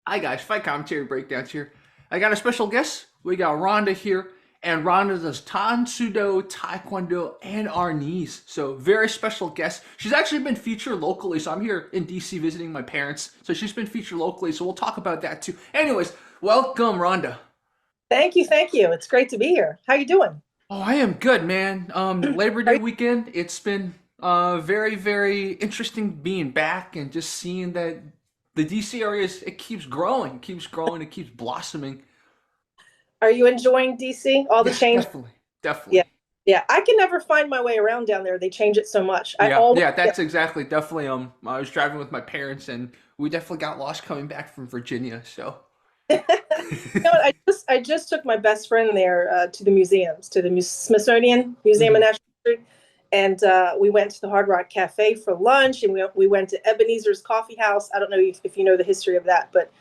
Hi guys, Fight Commentary Breakdowns here. I got a special guest. We got Rhonda here, and Rhonda does Tang Soo, Taekwondo, and Arnis. So very special guest. She's actually been featured locally, so I'm here in DC visiting my parents. So she's been featured locally, so we'll talk about that too. Anyways, welcome Rhonda. Thank you, thank you. It's great to be here. How you doing? Oh, I am good, man. Labor Are Day you, weekend. It's been very interesting being back and just seeing that the DC area it keeps growing, it keeps blossoming. are you enjoying DC? All the Yeah, change? definitely, Yeah, definitely. yeah. I can never find my way around down there. They change it so much. I Yeah, always yeah, get. that's exactly definitely. I was driving with my parents, and we definitely got lost coming back from Virginia. So, You know what? I just took my best friend there to the museums, to the Smithsonian Museum of mhm. Natural History, and we went to the Hard Rock Cafe for lunch, and we went to Ebenezer's Coffee House. I don't know if you know the history of that, but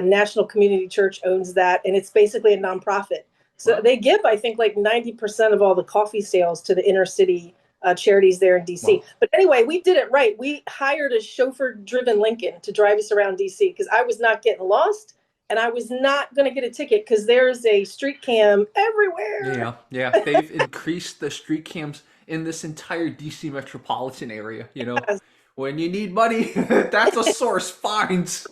National Community Church owns that, and it's basically a nonprofit. So Wow, they give, I think, like 90% of all the coffee sales to the inner city charities there in DC. wow. But anyway, we did it right. We hired a chauffeur-driven Lincoln to drive us around DC because I was not getting lost and I was not going to get a ticket because there's a street cam everywhere. Yeah, yeah. They've increased the street cams in this entire DC metropolitan area. When you need money, that's a source. Finds.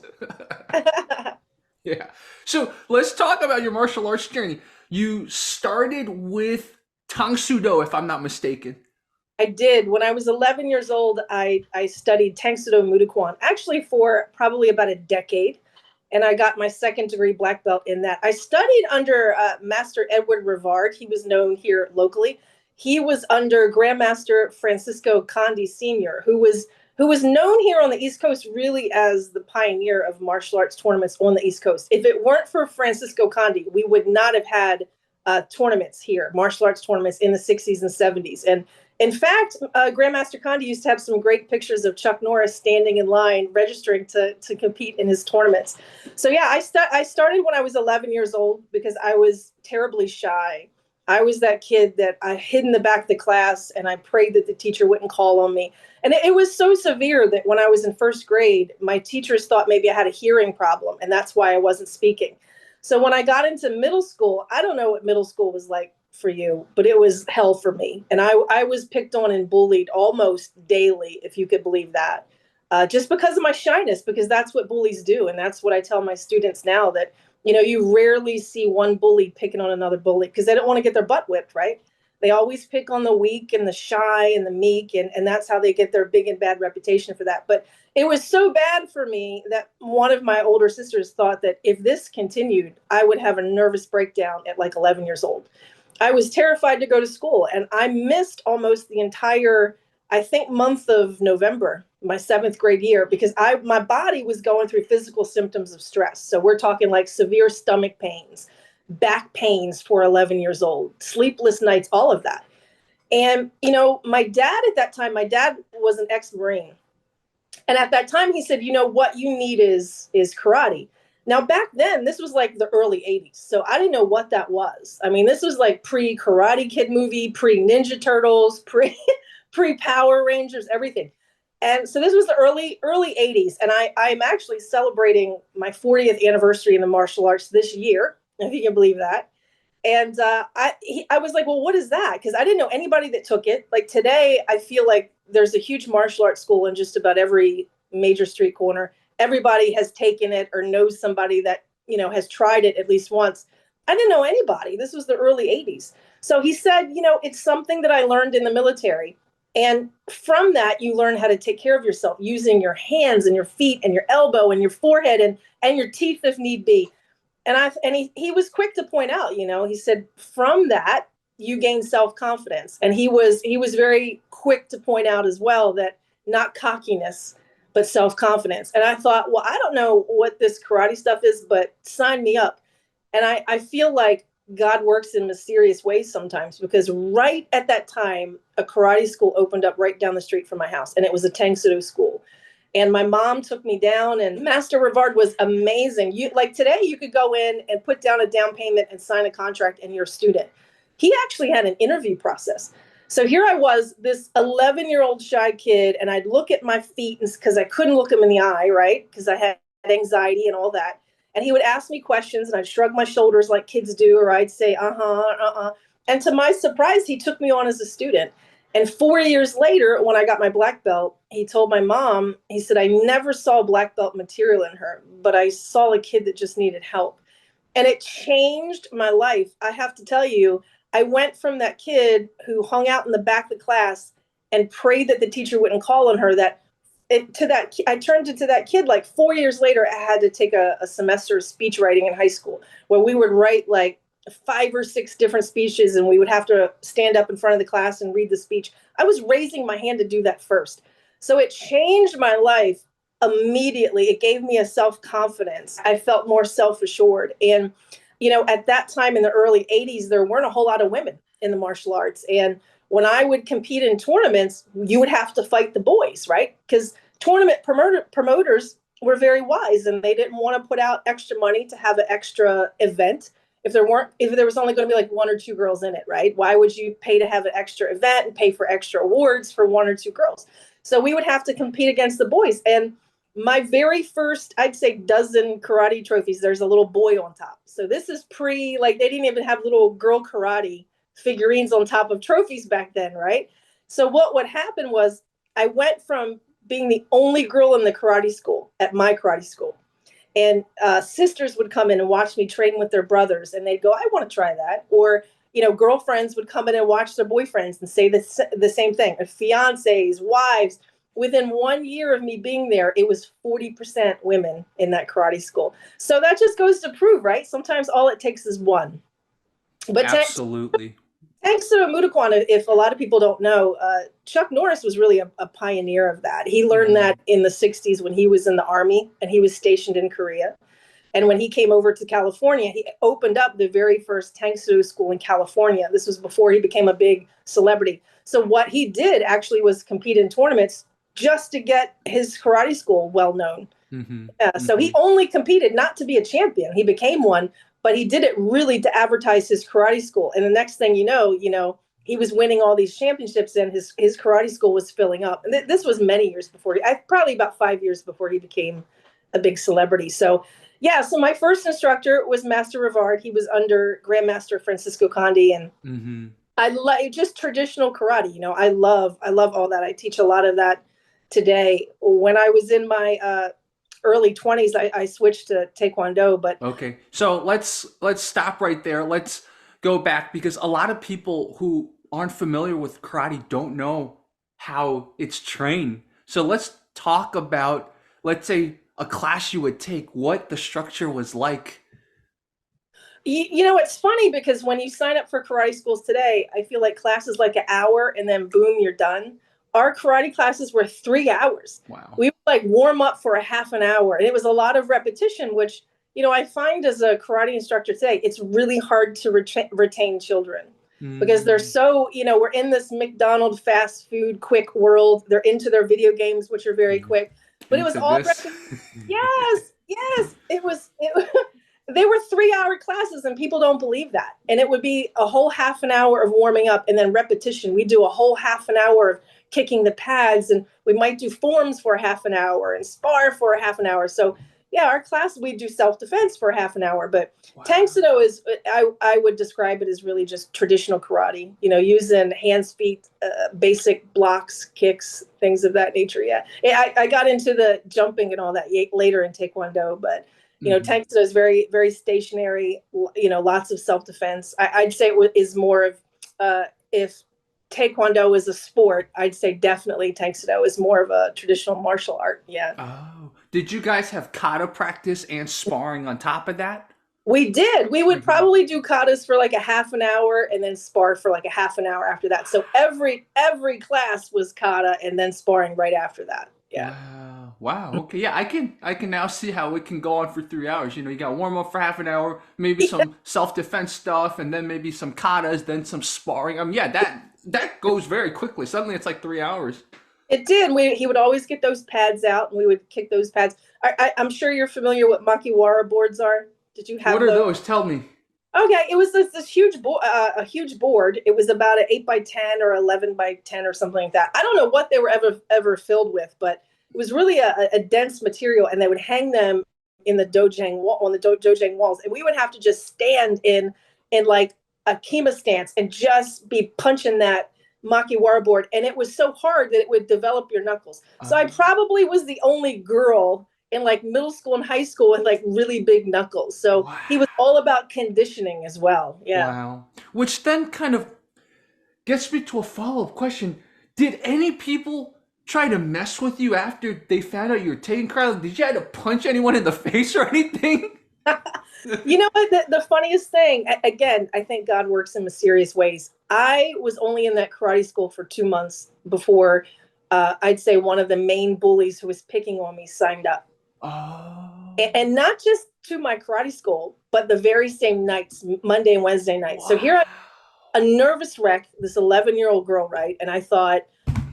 Yeah. So let's talk about your martial arts journey. You started with Tang Soo, if I'm not mistaken. I did. When I was 11 years old, I studied Tang Soo Mudakwon, actually for probably about a decade. And I got my second degree black belt in that. I studied under Master Edward Rivard. He was known here locally. He was under Grandmaster Francisco Condi Sr., who was known here on the East Coast really as the pioneer of martial arts tournaments on the East Coast. If it weren't for Francisco Condi, we would not have had tournaments here, martial arts tournaments in the 60s and 70s. And in fact, Grandmaster Condi used to have some great pictures of Chuck Norris standing in line registering to compete in his tournaments. So yeah, I started when I was 11 years old because I was terribly shy. I was that kid that I hid in the back of the class and I prayed that the teacher wouldn't call on me. And it was so severe that when I was in first grade, my teachers thought maybe I had a hearing problem and that's why I wasn't speaking. So when I got into middle school, I don't know what middle school was like for you, but it was hell for me. And I was picked on and bullied almost daily, if you could believe that, just because of my shyness, because that's what bullies do. And that's what I tell my students now that, you rarely see one bully picking on another bully because they don't want to get their butt whipped, right? They always pick on the weak and the shy and the meek, and that's how they get their big and bad reputation for that. But it was so bad for me that one of my older sisters thought that if this continued, I would have a nervous breakdown at like 11 years old. I was terrified to go to school and I missed almost the entire, I think, month of November, my seventh grade year, because my body was going through physical symptoms of stress. So we're talking like severe stomach pains, back pains for 11 years old, sleepless nights, all of that. And, my dad at that time, my dad was an ex-Marine. And at that time, he said, what you need is karate. Now, back then, this was like the early 80s. So I didn't know what that was. I mean, this was like pre Karate Kid movie, pre Ninja Turtles, pre Power Rangers, everything. And so this was the early 80s. And I'm actually celebrating my 40th anniversary in the martial arts this year, if you can believe that. And I was like, well, what is that? Because I didn't know anybody that took it. Like today, I feel like there's a huge martial arts school in just about every major street corner. Everybody has taken it or knows somebody that, has tried it at least once. I didn't know anybody. This was the early 80s. So he said, it's something that I learned in the military. And from that, you learn how to take care of yourself using your hands and your feet and your elbow and your forehead and your teeth if need be. And he was quick to point out, he said from that you gain self-confidence. And he was very quick to point out as well that not cockiness, but self-confidence. And I thought, well, I don't know what this karate stuff is, but sign me up. And I feel like God works in mysterious ways sometimes because right at that time, a karate school opened up right down the street from my house, and it was a Tang Soo school. And my mom took me down, and Master Rivard was amazing. You like today, you could go in and put down a down payment and sign a contract, and you're a student. He actually had an interview process. So here I was, this 11-year-old shy kid, and I'd look at my feet because I couldn't look him in the eye, right? Because I had anxiety and all that. And he would ask me questions and I'd shrug my shoulders like kids do, or I'd say, And to my surprise, he took me on as a student. And 4 years later, when I got my black belt, he told my mom, he said, I never saw black belt material in her, but I saw a kid that just needed help. And it changed my life. I have to tell you, I went from that kid who hung out in the back of the class and prayed that the teacher wouldn't call on her, I turned into that kid. Like 4 years later, I had to take a semester of speech writing in high school where we would write like 5 or 6 different speeches and we would have to stand up in front of the class and read the speech. I was raising my hand to do that first. So it changed my life immediately. It gave me a self-confidence. I felt more self-assured. And, at that time in the early 80s, there weren't a whole lot of women in the martial arts. And when I would compete in tournaments, you would have to fight the boys, right? Because tournament promoters were very wise and they didn't want to put out extra money to have an extra event if there was only going to be like 1 or 2 girls in it, right? Why would you pay to have an extra event and pay for extra awards for 1 or 2 girls? So we would have to compete against the boys. And my very first, I'd say, dozen karate trophies, there's a little boy on top. So this is they didn't even have little girl karate figurines on top of trophies back then, right? So what would happen was I went from being the only girl in the karate school at my karate school. And sisters would come in and watch me train with their brothers, and they'd go, I want to try that. Or, girlfriends would come in and watch their boyfriends and say the same thing. And fiancés, wives. Within 1 year of me being there, it was 40% women in that karate school. So that just goes to prove, right? Sometimes all it takes is one. But Absolutely. Thanks to Mudaquan, if a lot of people don't know, Chuck Norris was really a pioneer of that. He learned that in the 60s when he was in the Army and he was stationed in Korea. And when he came over to California, he opened up the very first Tang Soo school in California. This was before he became a big celebrity. So what he did actually was compete in tournaments just to get his karate school well known. So he only competed not to be a champion. He became one, but he did it really to advertise his karate school. And the next thing you know, he was winning all these championships and his karate school was filling up. And this was many years before probably about 5 years before he became a big celebrity. So yeah, so my first instructor was Master Rivard. He was under Grandmaster Francisco Condi, and I like just traditional karate. I love all that. I teach a lot of that today. When I was in my early 20s, I switched to Taekwondo. But okay, so let's stop right there. Let's go back because a lot of people who aren't familiar with karate don't know how it's trained. So let's talk about, let's say, a class you would take, what the structure was like. It's funny because when you sign up for karate schools today, I feel like classes like an hour and then boom, you're done. Our karate classes were 3 hours. Wow. We would warm up for a half an hour. And it was a lot of repetition, which, I find as a karate instructor today, it's really hard to retain children because they're so, we're in this McDonald's fast food quick world. They're into their video games, which are very quick. But it was all yes. They were 3-hour classes and people don't believe that. And it would be a whole half an hour of warming up and then repetition. We do a whole half an hour of kicking the pads and we might do forms for a half an hour and spar for a half an hour. So yeah, our class, we do self-defense for a half an hour, but wow. Tang Soo is, I would describe it as really just traditional karate, using hands, feet, basic blocks, kicks, things of that nature. Yeah. I got into the jumping and all that later in Taekwondo, but Tang Soo is very, very stationary, lots of self-defense. I'd say it is more of, if Taekwondo is a sport, I'd say definitely Tang Soo is more of a traditional martial art. Yeah. Oh, did you guys have kata practice and sparring on top of that? We did. We would probably do katas for like a half an hour and then spar for like a half an hour after that. So every class was kata and then sparring right after that. Yeah. Wow. Okay. Yeah, I can now see how it can go on for 3 hours. You got to warm up for half an hour, maybe some self-defense stuff, and then maybe some katas, then some sparring. Yeah, that goes very quickly. Suddenly it's like 3 hours. It did. He would always get those pads out, and we would kick those pads. I'm sure you're familiar with makiwara boards are. Did you have What are those? Tell me. Okay, it was this huge a huge board. It was about an 8x10 or 11x10 or something like that. I don't know what they were ever filled with, but it was really a dense material, and they would hang them in the dojang wall, on the dojang walls, and we would have to just stand in like a kima stance and just be punching that makiwara board, and it was so hard that it would develop your knuckles. So I probably was the only girl in like middle school and high school with like really big knuckles. So Wow. he was all about conditioning as well. Yeah. Wow. Which then kind of gets me to a follow-up question. Did any people try to mess with you after they found out you were taking karate? Did you have to punch anyone in the face or anything? You know what? The funniest thing, again, I think God works in mysterious ways. I was only in that karate school for 2 months before I'd say one of the main bullies who was picking on me signed up. Oh. And not just to my karate school, but the very same nights, Monday and Wednesday nights. So Wow. here a nervous wreck, this 11-year-old girl, right? And I thought,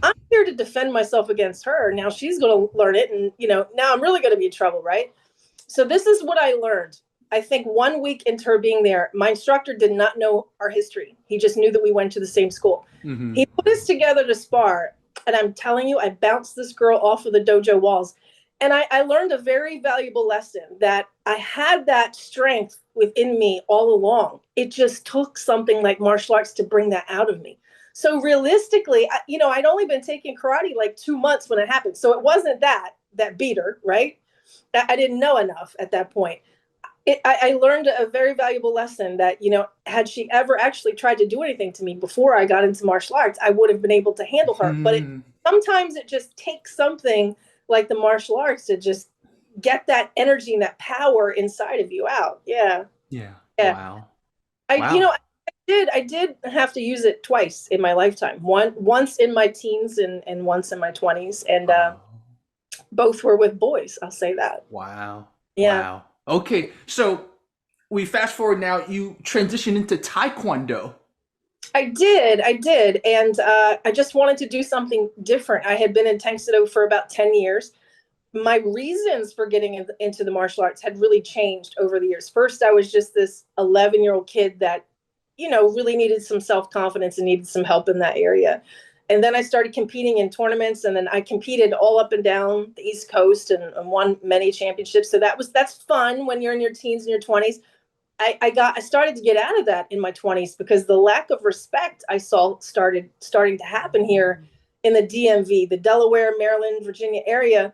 I'm here to defend myself against her. Now she's going to learn it. And, now I'm really going to be in trouble, right? So this is what I learned. I think 1 week into her being there, my instructor did not know our history. He just knew that we went to the same school. Mm-hmm. He put us together to spar. And I'm telling you, I bounced this girl off of the dojo walls. And I learned a very valuable lesson that I had that strength within me all along. It just took something like martial arts to bring that out of me. So realistically, I'd only been taking karate like 2 months when it happened. So it wasn't that beat her, right? I didn't know enough at that point. I learned a very valuable lesson that, had she ever actually tried to do anything to me before I got into martial arts, I would have been able to handle her. But sometimes it just takes something like the martial arts to just get that energy and that power inside of you out. Yeah. Yeah. Yeah. Wow. Wow. I did have to use it twice in my lifetime. Once in my teens and once in my 20s. And both were with boys. I'll say that. Wow. Yeah. Wow. Okay. So we fast forward now, you transition into Taekwondo. I did. And I just wanted to do something different. I had been in Tang Soo for about 10 years. My reasons for getting into the martial arts had really changed over the years. First, I was just this 11-year-old kid that, really needed some self-confidence and needed some help in that area. And then I started competing in tournaments, and then I competed all up and down the East Coast and won many championships. So that's fun when you're in your teens and your 20s. I started to get out of that in my 20s because the lack of respect I saw starting to happen here in the DMV, the Delaware, Maryland, Virginia area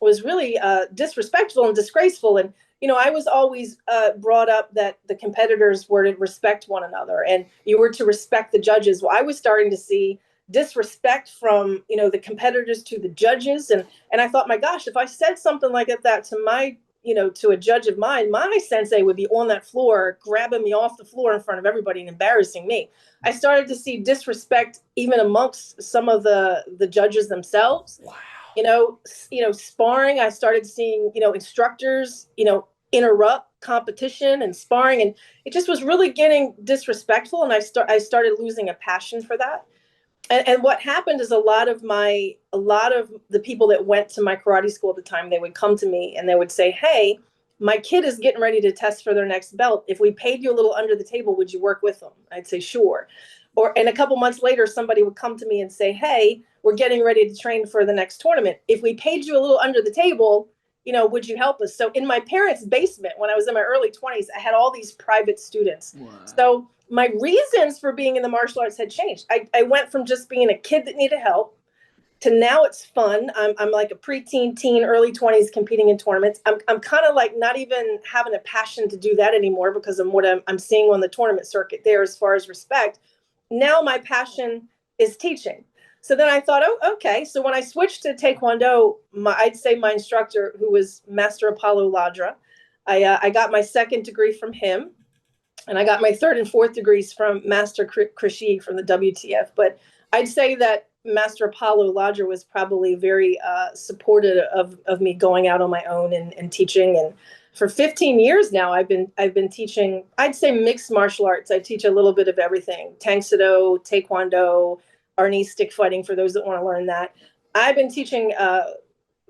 was really disrespectful and disgraceful. And, I was always brought up that the competitors were to respect one another and you were to respect the judges. Well, I was starting to see disrespect from, the competitors to the judges. And I thought, my gosh, if I said something like that to my to a judge of mine, my sensei would be on that floor, grabbing me off the floor in front of everybody and embarrassing me. I started to see disrespect even amongst some of the judges themselves. Wow. Sparring, I started seeing, instructors, interrupt competition and sparring. And it just was really getting disrespectful. And I started losing a passion for that. And what happened is a lot of the people that went to my karate school at the time, they would come to me and they would say, hey, my kid is getting ready to test for their next belt. If we paid you a little under the table, would you work with them? I'd say, sure. And a couple months later, somebody would come to me and say, hey, we're getting ready to train for the next tournament. If we paid you a little under the table, would you help us? So in my parents' basement, when I was in my early 20s, I had all these private students. Wow. So my reasons for being in the martial arts had changed. I went from just being a kid that needed help to now it's fun. I'm like a preteen, teen, early 20s competing in tournaments. I'm kind of like not even having a passion to do that anymore because of what I'm seeing on the tournament circuit there as far as respect. Now my passion is teaching. So then I thought, oh, okay. So when I switched to Taekwondo, I'd say my instructor, who was Master Apollo Ladra, I got my second degree from him. And I got my third and fourth degrees from Master Krishi from the WTF. But I'd say that Master Apollo Ladra was probably very supportive of me going out on my own and teaching. And for 15 years now, I've been teaching, I'd say mixed martial arts. I teach a little bit of everything. Tang Soo, Taekwondo, Arnis stick fighting for those that want to learn that. I've been teaching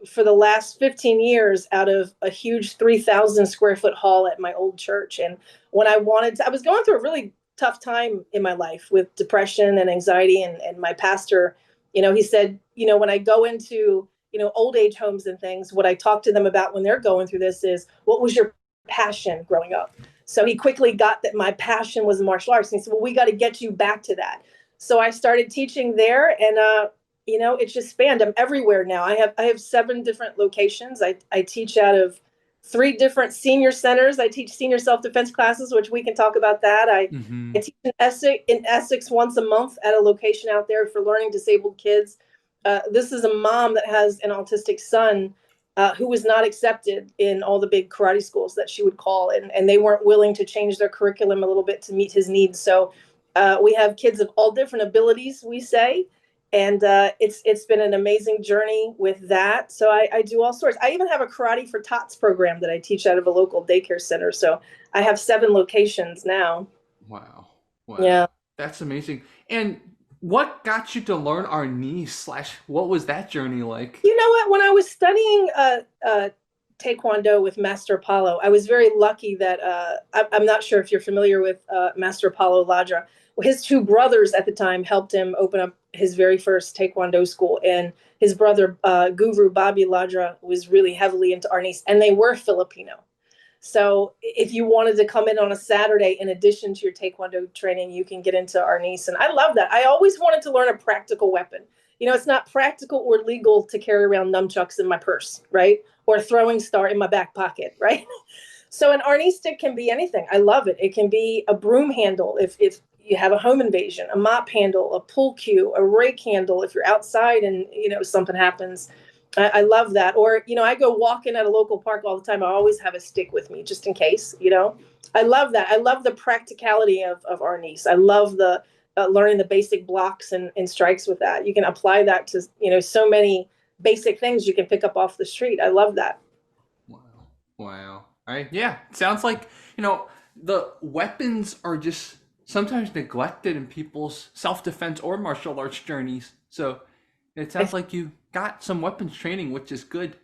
for the last 15 years out of a huge 3,000 square foot hall at my old church. And when I was going through a really tough time in my life with depression and anxiety. And my pastor, he said, when I go into old age homes and things, what I talk to them about when they're going through this is, what was your passion growing up? So he quickly got that my passion was martial arts. And he said, well, we got to get you back to that. So I started teaching there, and it's just spanned. I'm everywhere now. I have 7 different locations. I teach out of 3 different senior centers. I teach senior self-defense classes, which we can talk about that. I Mm-hmm. teach in Essex once a month at a location out there for learning disabled kids. This is a mom that has an autistic son who was not accepted in all the big karate schools that she would call, and they weren't willing to change their curriculum a little bit to meet his needs. So we have kids of all different abilities, we say, and it's been an amazing journey with that. So I do all sorts. I even have a karate for tots program that I teach out of a local daycare center. So I have 7 locations now. Wow. Wow. Yeah. That's amazing. And what got you to learn Arnis slash what was that journey like? You know what? When I was studying Taekwondo with Master Paulo, I was very lucky that I'm not sure if you're familiar with Master Paulo Ladra. His 2 brothers at the time helped him open up his very first Taekwondo school, and his brother Guru Bobby Ladra was really heavily into Arnis, and they were Filipino. So if you wanted to come in on a Saturday, in addition to your Taekwondo training, you can get into Arnis. And I love that. I always wanted to learn a practical weapon. It's not practical or legal to carry around nunchucks in my purse, right? Or a throwing star in my back pocket, right? So an Arnis stick can be anything. I love it. It can be a broom handle if you have a home invasion, a mop handle, a pull cue, a rake handle if you're outside and something happens. I love that. Or, I go walking at a local park all the time. I always have a stick with me just in case. I love that. I love the practicality of Arnis. I love the learning the basic blocks and strikes with that. You can apply that to, so many basic things you can pick up off the street. I love that. Wow. Wow. Right? Yeah. It sounds like, the weapons are just sometimes neglected in people's self-defense or martial arts journeys. So it sounds like you got some weapons training, which is good.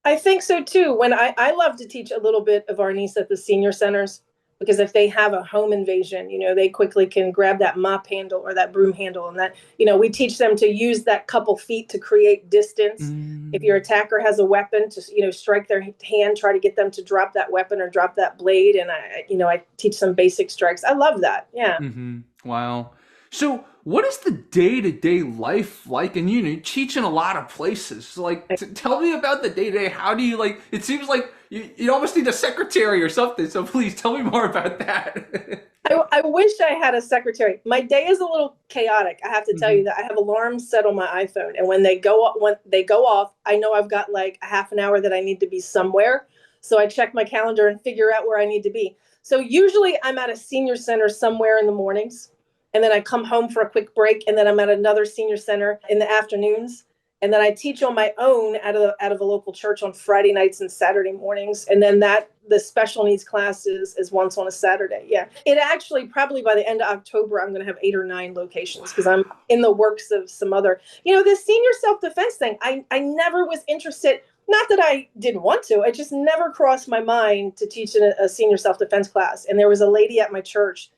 I think so too. When I love to teach a little bit of Arnis at the senior centers, because if they have a home invasion, they quickly can grab that mop handle or that broom handle, and that, we teach them to use that couple feet to create distance. If your Mm, attacker has a weapon, to strike their hand, try to get them to drop that weapon or drop that blade, and I teach some basic strikes. I love that. Yeah. mm-hmm. Wow. So, what is the day-to-day life like? And you teach in a lot of places. So, like, tell me about the day-to-day. How do you like? It seems like you almost need a secretary or something. So, please tell me more about that. I wish I had a secretary. My day is a little chaotic. I have to tell Hmm. you that I have alarms set on my iPhone, and when they go off, I know I've got like a half an hour that I need to be somewhere. So I check my calendar and figure out where I need to be. So usually I'm at a senior center somewhere in the mornings, and then I come home for a quick break, and then I'm at another senior center in the afternoons. And then I teach on my own out of a local church on Friday nights and Saturday mornings. And then the special needs class is once on a Saturday. Yeah. It actually, probably by the end of October, I'm going to have 8 or 9 locations, because I'm in the works of some other, this senior self-defense thing. I never was interested. Not that I didn't want to, it just never crossed my mind to teach in a senior self-defense class. And there was a lady at my church,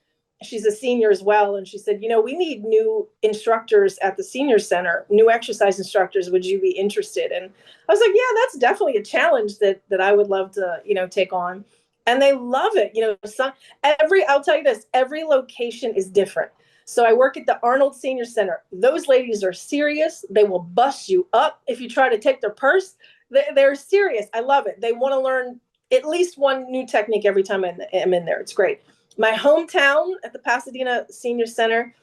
she's a senior as well, and she said, we need new instructors at the senior center, new exercise instructors. Would you be interested? And I was like, yeah, that's definitely a challenge that I would love to take on. And they love it. I'll tell you this, every location is different. So I work at the Arnold Senior Center. Those ladies are serious. They will bust you up if you try to take their purse. They're serious. I love it. They want to learn at least one new technique every time I'm in there. It's great. My hometown at the Pasadena Senior Center,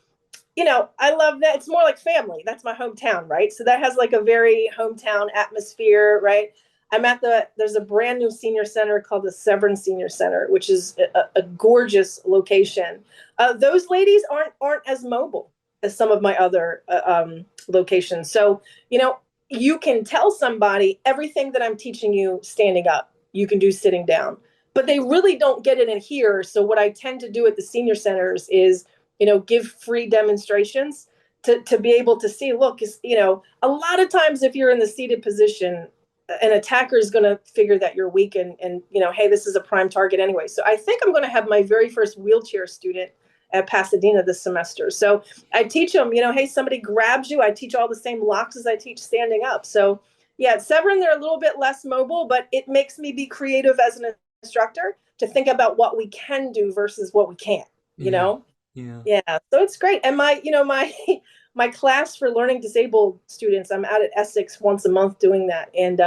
I love that. It's more like family. That's my hometown, right? So that has like a very hometown atmosphere, right? There's a brand new senior center called the Severn Senior Center, which is a gorgeous location. Those ladies aren't as mobile as some of my other locations. So, you can tell somebody everything that I'm teaching you standing up, you can do sitting down, but they really don't get it in here. So what I tend to do at the senior centers is, give free demonstrations to be able to see, look, a lot of times if you're in the seated position, an attacker is going to figure that you're weak and, hey, this is a prime target anyway. So I think I'm going to have my very first wheelchair student at Pasadena this semester. So I teach them, hey, somebody grabs you. I teach all the same locks as I teach standing up. So Yeah, at Severn, they're a little bit less mobile, but it makes me be creative as an instructor to think about what we can do versus what we can't, you Yeah. know? Yeah. Yeah, so it's great. And my my class for learning disabled students, I'm out at Essex once a month doing that. And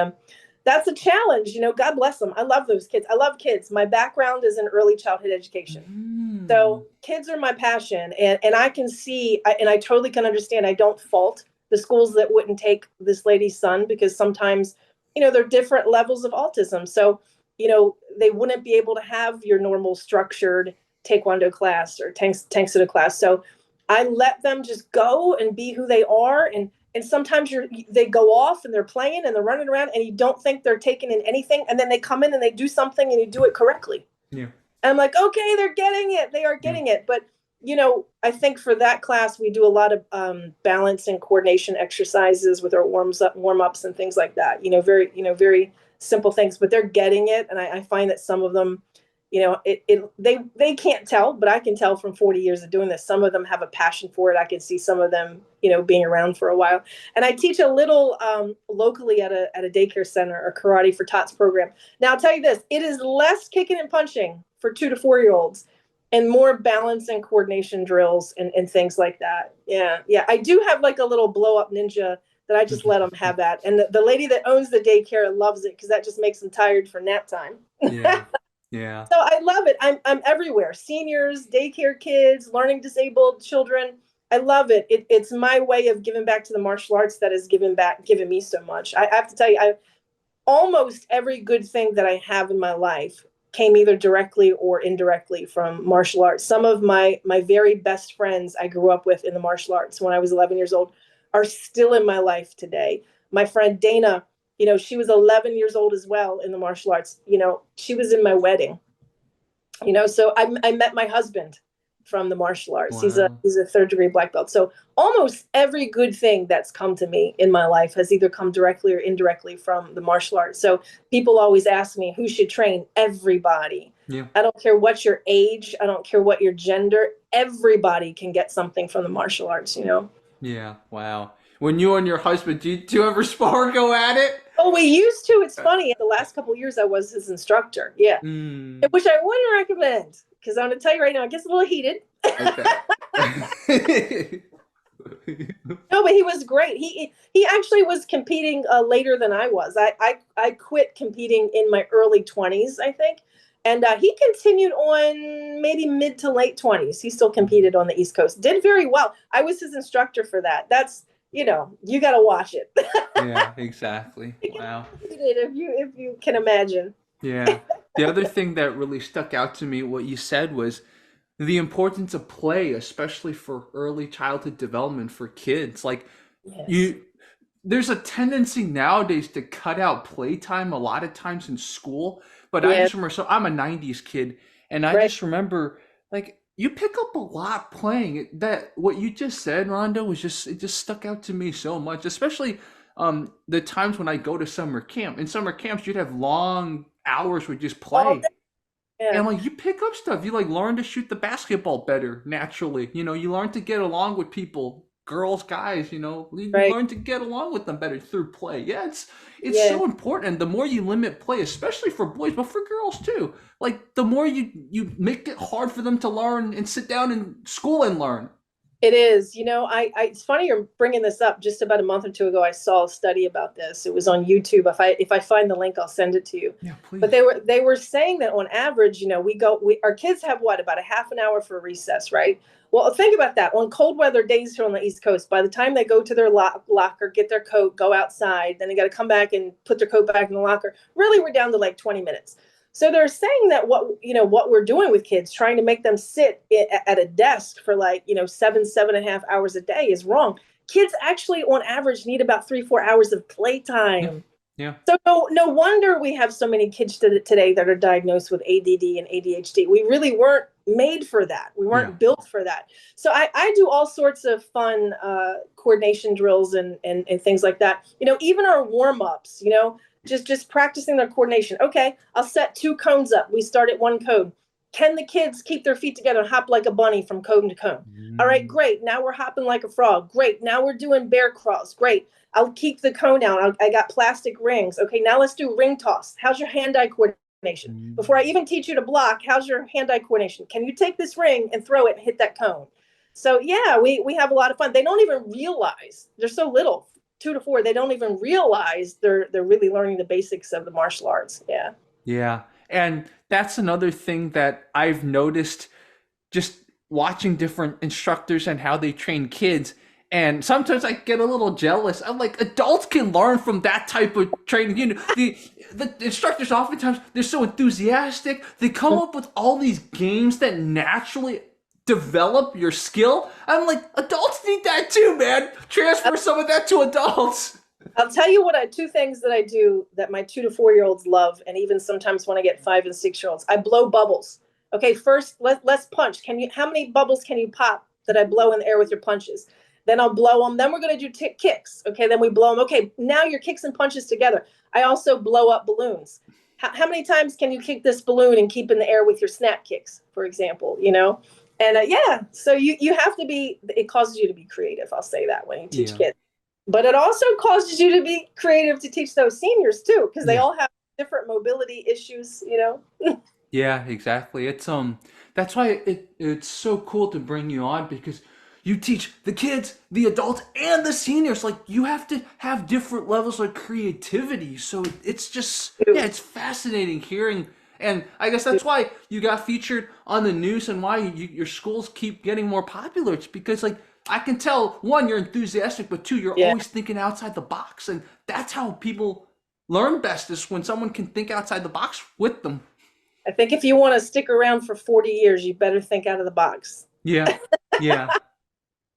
that's a challenge, God bless them. I love those kids. I love kids. My background is in early childhood education. Mm. So kids are my passion, and I can see, and I totally can understand. I don't fault the schools that wouldn't take this lady's son because sometimes, they're different levels of autism. So, they wouldn't be able to have your normal structured taekwondo class or Tang Soo class. So I let them just go and be who they are. And sometimes they go off and they're playing and they're running around and you don't think they're taking in anything. And then they come in and they do something and you do it correctly. Yeah. I'm like, okay, they're getting it. They are Yeah. getting it. But, I think for that class, we do a lot of balance and coordination exercises with our warm ups and things like that. Very simple things, but they're getting it. And I find that some of them, they can't tell, but I can tell from 40 years of doing this. Some of them have a passion for it. I can see some of them, being around for a while. And I teach a little locally at a daycare center, a karate for tots program. Now I'll tell you this: it is less kicking and punching for 2 to 4 year olds, and more balance and coordination drills and things like that. Yeah, yeah. I do have like a little blow up ninja that I just let them have that. And the lady that owns the daycare loves it because that just makes them tired for nap time. Yeah. Yeah. So I love it. I'm everywhere. Seniors, daycare kids, learning disabled children. I love it. It's my way of giving back to the martial arts that has given me so much. I have to tell you, almost every good thing that I have in my life came either directly or indirectly from martial arts. Some of my very best friends I grew up with in the martial arts when I was 11 years old are still in my life today. My friend Dana, she was 11 years old as well in the martial arts. She was in my wedding. So I met my husband from the martial arts. Wow. He's a third-degree black belt. So almost every good thing that's come to me in my life has either come directly or indirectly from the martial arts. So people always ask me who should train. Everybody. Yeah. I don't care what your age. I don't care what your gender. Everybody can get something from the martial arts. Yeah. Wow. When you and your husband, do you ever spar go at it? Oh, we used to. It's funny. The last couple of years, I was his instructor. Yeah, Mm. which I wouldn't recommend because I'm going to tell you right now, it gets a little heated. Okay. No, but he was great. He actually was competing later than I was. I quit competing in my early 20s, I think, and he continued on maybe mid to late 20s. He still competed on the East Coast. Did very well. I was his instructor for that. That's you got to watch it. Yeah, exactly. Wow. If you can imagine. Yeah. The other thing that really stuck out to me, what you said, was the importance of play, especially for early childhood development for kids. Like Yes. you, there's a tendency nowadays to cut out playtime a lot of times in school. But I Yeah. just remember, so I'm a 90s kid, and I Right. just remember, like, you pick up a lot playing. That what you just said, Rhonda, it just stuck out to me so much, especially the times when I go to summer camp. In summer camps, you'd have long hours where you just All play. day. Yeah. And like you pick up stuff, you like learn to shoot the basketball better naturally. You learn to get along with people, girls, guys. You Right. learn to get along with them better through play. Yeah, it's Yeah. so important. And the more you limit play, especially for boys, but for girls too, like the more you make it hard for them to learn and sit down in school and learn. It is. It's funny you're bringing this up. Just about a month or two ago, I saw a study about this. It was on YouTube. If I find the link, I'll send it to you. Yeah, But please. they were saying that on average, our kids have what, about a half an hour for recess, right? Well, think about that. On cold weather days here on the East Coast, by the time they go to their locker, get their coat, go outside, then they got to come back and put their coat back in the locker. Really, we're down to like 20 minutes. So they're saying that what we're doing with kids, trying to make them sit at a desk for like 7.5 hours a day is wrong. Kids actually, on average, need about 3-4 hours of Yeah, playtime. yeah, So no wonder we have so many kids today that are diagnosed with ADD and ADHD. We really weren't made for that. We yeah, weren't built for that. So I do all sorts of fun coordination drills and things like that. Even our warm ups. Just practicing their coordination. Okay, I'll set 2 cones up. We start at 1 cone. Can the kids keep their feet together and hop like a bunny from cone to cone? All right, Mm, great. Now we're hopping like a frog. Great. Now we're doing bear crawls. Great. I'll keep the cone down. I got plastic rings. Okay, now let's do ring toss. How's your hand-eye coordination? Before I mm. even teach you to block, how's your hand-eye coordination? Can you take this ring and throw it and hit that cone? So yeah, we have a lot of fun. They don't even realize they're so little, 2 to 4. They don't even realize they're really learning the basics of the martial arts. Yeah. Yeah. And that's another thing that I've noticed just watching different instructors and how they train kids. And sometimes I get a little jealous. I'm like, adults can learn from that type of training. The instructors oftentimes they're so enthusiastic. They come up with all these games that naturally develop your skill. I'm like, adults need that too, man. Transfer some of that to adults. I'll tell you what 2 things that I do that my 2 to 4 year olds love, and even sometimes when I get 5 and 6 year olds, I blow bubbles. Okay, first let's punch. Can you? How many bubbles can you pop that I blow in the air with your punches? Then I'll blow them. Then we're going to do kicks. Okay, then we blow them. Okay, now your kicks and punches together. I also blow up balloons. How many times can you kick this balloon and keep in the air with your snap kicks, for example? And yeah, so you have to be. It causes you to be creative. I'll say that when you teach Yeah. kids. But it also causes you to be creative to teach those seniors too, because they Yeah. all have different mobility issues. Yeah, exactly. It's that's why it's so cool to bring you on because you teach the kids, the adults, and the seniors. Like you have to have different levels of creativity. So it's just yeah, it's fascinating hearing. And I guess that's why you got featured on the news and why your schools keep getting more popular. It's because like I can tell one, you're enthusiastic, but two, you're Yeah. always thinking outside the box. And that's how people learn best is when someone can think outside the box with them. I think if you want to stick around for 40 years, you better think out of the box. Yeah. Yeah.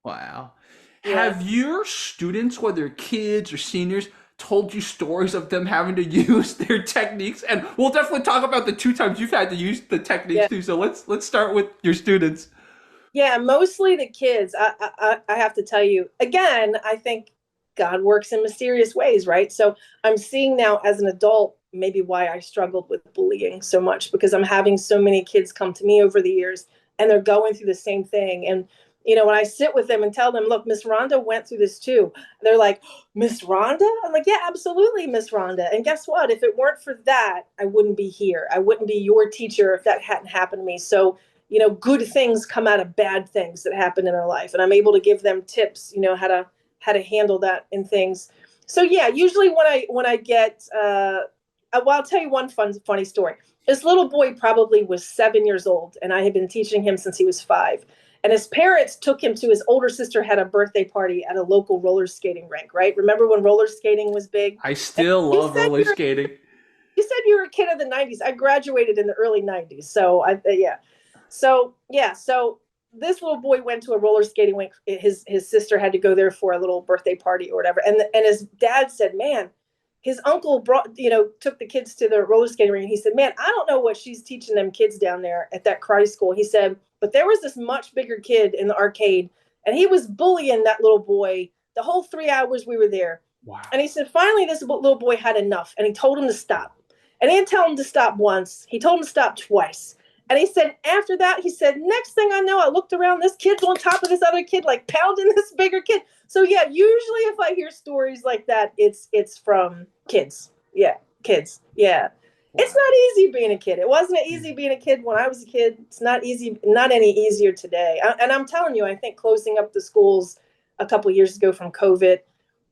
Wow. Yeah. Have your students, whether kids or seniors, told you stories of them having to use their techniques? And we'll definitely talk about the 2 times you've had to use the techniques Yeah. too. So let's start with your students. Yeah, mostly the kids. I have to tell you again. I think God works in mysterious ways, right? So I'm seeing now as an adult maybe why I struggled with bullying so much because I'm having so many kids come to me over the years and they're going through the same thing. And when I sit with them and tell them, look, Miss Rhonda went through this too, they're like, Miss Rhonda? I'm like, yeah, absolutely, Miss Rhonda. And guess what? If it weren't for that, I wouldn't be here. I wouldn't be your teacher if that hadn't happened to me. So good things come out of bad things that happen in their life, and I'm able to give them tips, how to handle that and things. So yeah, usually when I get, well, I'll tell you one funny story. This little boy probably was 7 years old, and I had been teaching him since he was 5. And his parents took him to his older sister had a birthday party at a local roller skating rink. Right? Remember when roller skating was big? I And still you love said roller you're skating. you said you were a kid of the 90s. I graduated in the early 90s. So yeah. So yeah, so this little boy went to a roller skating rink. His sister had to go there for a little birthday party or whatever. And his dad said, "Man, his uncle took the kids to the roller skating rink." And he said, "Man, I don't know what she's teaching them kids down there at that karate school." He said, "But there was this much bigger kid in the arcade, and he was bullying that little boy the whole 3 hours we were there." Wow. And he said, finally, this little boy had enough, and he told him to stop. And he didn't tell him to stop once. He told him to stop twice. And he said, after that, he said, next thing I know, I looked around, this kid's on top of this other kid, like pounding this bigger kid. So yeah, usually if I hear stories like that, it's from kids. Yeah, kids. Yeah. It's Wow. not easy being a kid. It wasn't Yeah. easy being a kid when I was a kid. It's not easy, not any easier today. And I'm telling you, I think closing up the schools a couple of years ago from COVID,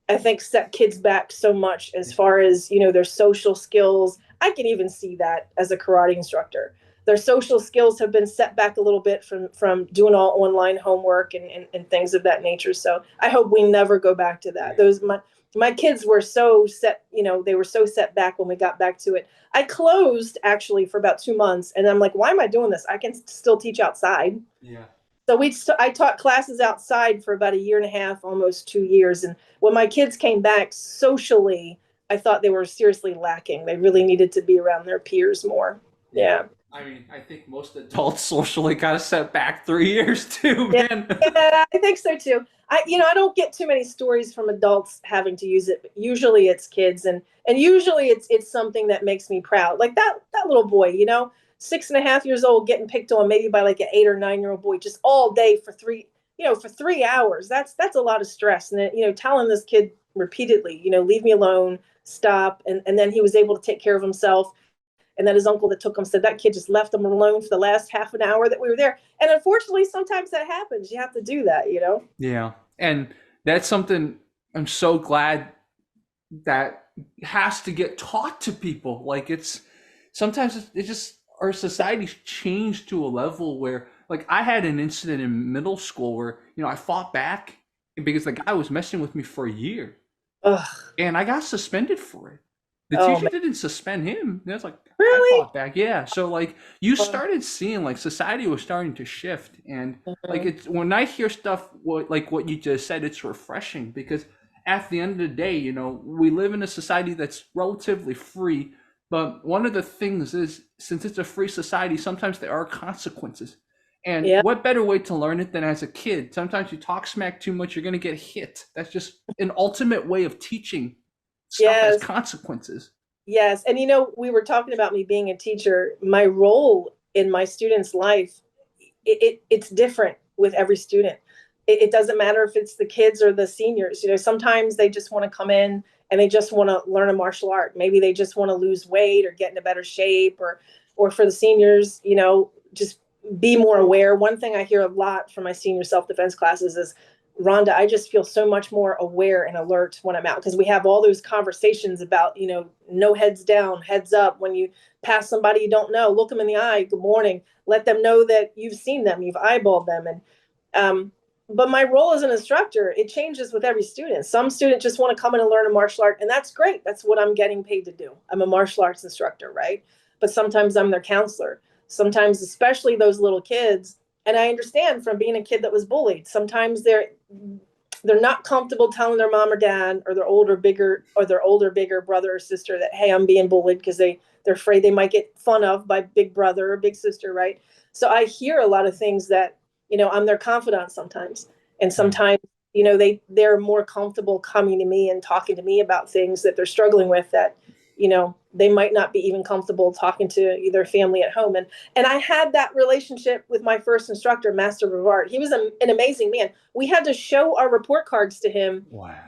I think set kids back so much as Yeah. far as, their social skills. I can even see that as a karate instructor. Their social skills have been set back a little bit from doing all online homework and things of that nature. So I hope we never go back to that. Yeah. My kids were so set, they were so set back when we got back to it. I closed actually for about 2 months, and I'm like, why am I doing this? I can still teach outside. Yeah. So I taught classes outside for about a year and a half, almost 2 years. And when my kids came back socially, I thought they were seriously lacking. They really needed to be around their peers more. Yeah. Yeah. I mean, I think most adults socially got set back 3 years too, Yeah. man. Yeah, I think so too. I don't get too many stories from adults having to use it, but usually it's kids, and usually it's something that makes me proud. Like that little boy. 6.5 years old getting picked on maybe by like an 8 or 9 year old boy just all day for 3 hours. That's a lot of stress. And then, telling this kid repeatedly, leave me alone, stop. And then he was able to take care of himself. And then his uncle that took him said that kid just left him alone for the last half an hour that we were there. And unfortunately, sometimes that happens. You have to do that. Yeah. And that's something I'm so glad that has to get taught to people. Like it's sometimes it just our society's changed to a level where like I had an incident in middle school where I fought back because the guy was messing with me for a year Ugh. and I got suspended for it. The Oh, teacher man. didn't suspend him. It was like I Really? fought back. Yeah. So like you Uh, started seeing like society was starting to shift and like mhm. it's when I hear stuff like what you just said, it's refreshing because at the end of the day, we live in a society that's relatively free. But one of the things is, since it's a free society, sometimes there are consequences. And Yeah. what better way to learn it than as a kid? Sometimes you talk smack too much, you're going to get hit. That's just an ultimate way of teaching stuff as Yes. consequences. Yes. And we were talking about me being a teacher. My role in my student's life, it's different with every student. It doesn't matter if it's the kids or the seniors. Sometimes they just want to come in and they just want to learn a martial art. Maybe they just want to lose weight or get in a better shape, or for the seniors, just be more aware. One thing I hear a lot from my senior self-defense classes is, Rhonda, I just feel so much more aware and alert when I'm out, because we have all those conversations about, no heads down, heads up. When you pass somebody you don't know, look them in the eye, good morning, let them know that you've seen them, you've eyeballed them. And but my role as an instructor, it changes with every student. Some students just want to come in and learn a martial art, and that's great. That's what I'm getting paid to do. I'm a martial arts instructor, right? But sometimes I'm their counselor. Sometimes, especially those little kids, and I understand from being a kid that was bullied, sometimes they're not comfortable telling their mom or dad or their older bigger brother or sister that, hey, I'm being bullied, because they're afraid they might get fun of by big brother or big sister, right? So I hear a lot of things that, I'm their confidant sometimes. And Yeah. sometimes, they're more comfortable coming to me and talking to me about things that they're struggling with that, they might not be even comfortable talking to either family at home. And I had that relationship with my first instructor, Master Rivard. He was an amazing man. We had to show our report cards to him Wow.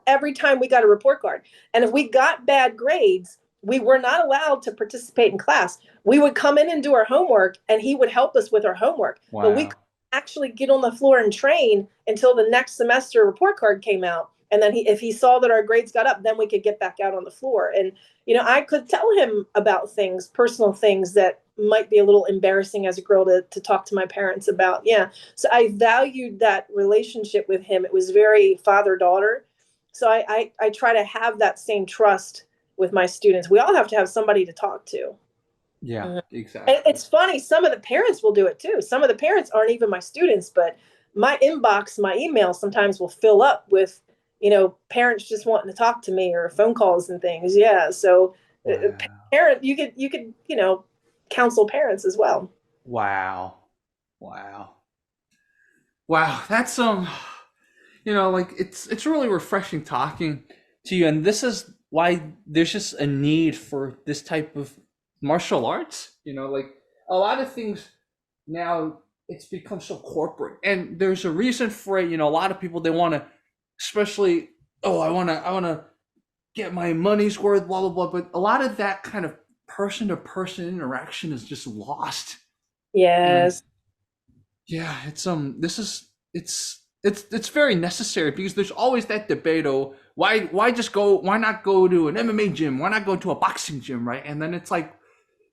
every time we got a report card. And if we got bad grades, we were not allowed to participate in class. We would come in and do our homework, and he would help us with our homework. But we Wow. couldn't actually get on the floor and train until the next semester report card came out. And then if he saw that our grades got up, then we could get back out on the floor. And I could tell him about things, personal things that might be a little embarrassing as a girl to talk to my parents about. Yeah. So I valued that relationship with him. It was very father-daughter. So I try to have that same trust with my students. We all have to have somebody to talk to. Yeah, Mhm. And exactly. it's funny, some of the parents will do it too. Some of the parents aren't even my students, but my inbox, my email sometimes will fill up with, parents just wanting to talk to me, or phone calls and things. Yeah. So Wow. parent, you could, counsel parents as well. Wow. Wow. Wow. That's like it's really refreshing talking to you, and this is why there's just a need for this type of martial arts. Like a lot of things now, it's become so corporate, and there's a reason for it. A lot of people, they want to, especially, oh, I want to get my money's worth, blah blah blah. But a lot of that kind of person to person interaction is just lost. And Yes. yeah, this is it's very necessary because there's always that debate. Oh, why not go to an MMA gym? Why not go to a boxing gym, right? And then it's like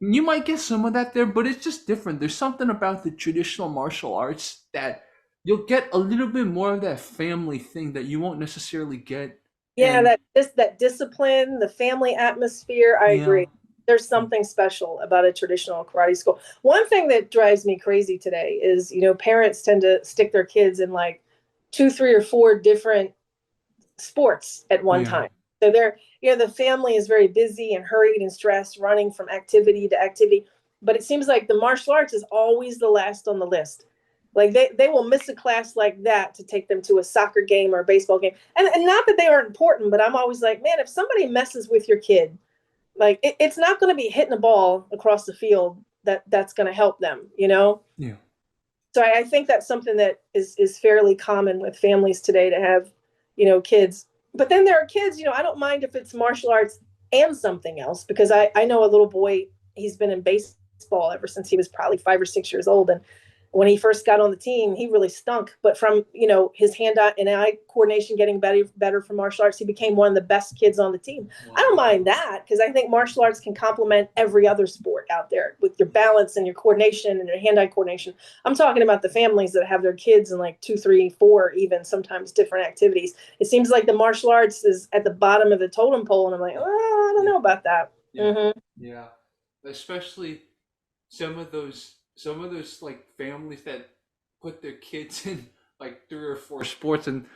you might get some of that there, but it's just different. There's something about the traditional martial arts that you'll get a little bit more of that family thing that you won't necessarily get. Yeah, And that discipline, the family atmosphere, I yeah, agree. There's something special about a traditional karate school. One thing that drives me crazy today is, parents tend to stick their kids in like two, three, or four different sports at one yeah, time. So the family is very busy and hurried and stressed, running from activity to activity. But it seems like the martial arts is always the last on the list. Like they will miss a class like that to take them to a soccer game or a baseball game. And not that they aren't important, but I'm always like, man, if somebody messes with your kid, like it's not going to be hitting a ball across the field. that's going to help them, you know? Yeah. So I think that's something that is fairly common with families today to have, kids. But then there are kids, I don't mind if it's martial arts and something else, because I know a little boy, he's been in baseball ever since he was probably 5 or 6 years old. And when he first got on the team, he really stunk. But from, his and eye coordination getting better from martial arts, he became one of the best kids on the team. I don't Wow. mind that, because I think martial arts can complement every other sport out there with your balance and your coordination and your hand-eye coordination. I'm talking about the families that have their kids in like 2, 3, 4, even sometimes different activities. It seems like the martial arts is at the bottom of the totem pole, and I'm like, oh, I don't Yeah. know about that. Yeah. Mm-hmm. Yeah. Especially some of those like families that put their kids in like 3 or 4 sports, and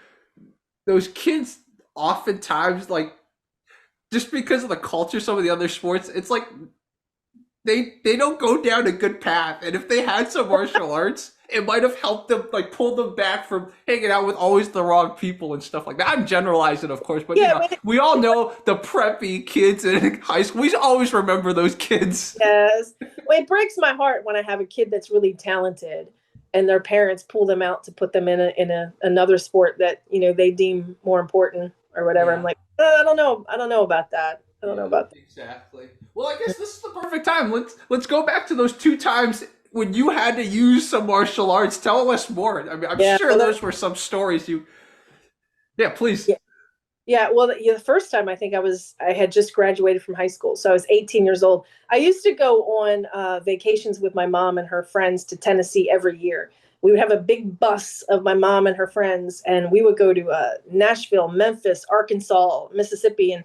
those kids oftentimes, like, just because of the culture, some of the other sports, it's like they don't go down a good path. And if they had some martial arts, it might have helped them, like, pull them back from hanging out with always the wrong people and stuff like that. I'm generalizing, of course, but Yeah, I mean, we all know the preppy kids in high school. We always remember those kids. yes. Well, it breaks my heart when I have a kid that's really talented and their parents pull them out to put them in another sport that, they deem more important or whatever. I'm Yeah. like, I don't know. I don't know about that. I don't know Yeah, about that. exactly. Well, I guess this is the perfect time. Let's go back to those 2 times when you had to use some martial arts. Tell us more. I mean, I'm Yeah. sure Well, those were some stories you. Yeah, please. yeah. Yeah, well, the first time I had just graduated from high school, so I was 18 years old. I used to go on vacations with my mom and her friends to Tennessee every year. We would have a big bus of my mom and her friends, and we would go to Nashville, Memphis, Arkansas, Mississippi. And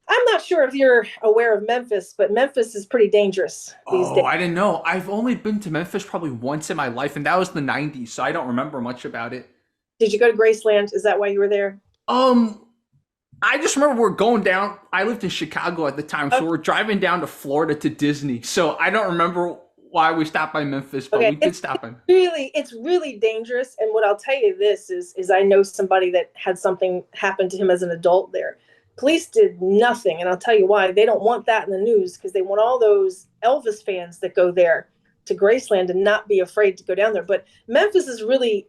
I'm not sure if you're aware of Memphis, but Memphis is pretty dangerous these Oh, days. I didn't know. I've only been to Memphis probably once in my life, and that was the '90s, so I don't remember much about it. Did you go to Graceland? Is that why you were there? Um, I just remember we're going down. I lived in Chicago at the time, so Okay, we're driving down to Florida to Disney. So I don't remember why we stopped by Memphis, but okay. we did stop by. It's really dangerous. And what I'll tell you this is I know somebody that had something happen to him as an adult there. Police did nothing, and I'll tell you why. They don't want that in the news, because they want all those Elvis fans that go there to Graceland to not be afraid to go down there. But Memphis is really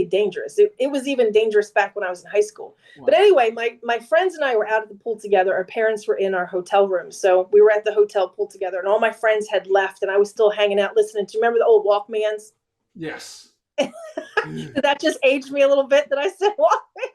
dangerous. It was even dangerous back when I was in high school. But Wow. anyway, my friends and I were out at the pool together. Our parents were in our hotel room, so we were at the hotel pool together, and all my friends had left, and I was still hanging out listening. Do you remember the old Walkmans? Yes. Did that just age me a little bit that I said Walkman?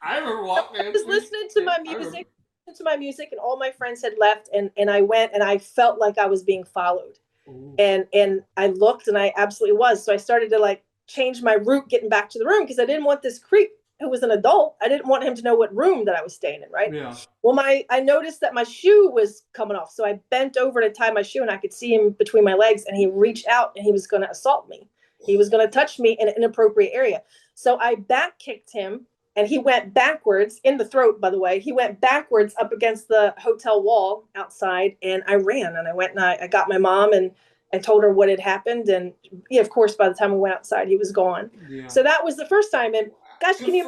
I remember I Walkman. was listening to Yeah, my I remember. music, and all my friends had left, and I went, and I felt like I was being followed. Ooh. And I looked, and I absolutely was. So I started to like change my route getting back to the room, because I didn't want this creep who was an adult. I didn't want him to know what room that I was staying in, right? Yeah. Well, I noticed that my shoe was coming off. So I bent over to tie my shoe, and I could see him between my legs, and he reached out, and he was going to assault me. He was going to touch me in an inappropriate area. So I back kicked him, and he went backwards in the throat, by the way. He went backwards up against the hotel wall outside, and I ran, and I went, and I got my mom, and I told her what had happened. And yeah, of course, by the time we went outside, he was gone. Yeah. So that was the first time. And gosh, Good for you. can you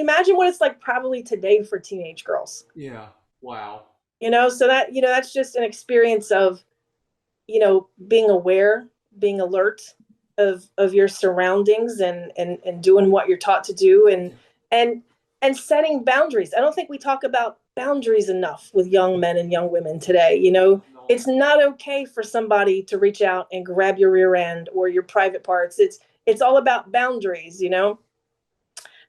imagine what it's like probably today for teenage girls? Yeah. Wow. So that's just an experience of, being aware, being alert of your surroundings, and doing what you're taught to do, Yeah. and and setting boundaries. I don't think we talk about boundaries enough with young men and young women today. No. It's not okay for somebody to reach out and grab your rear end or your private parts. It's all about boundaries.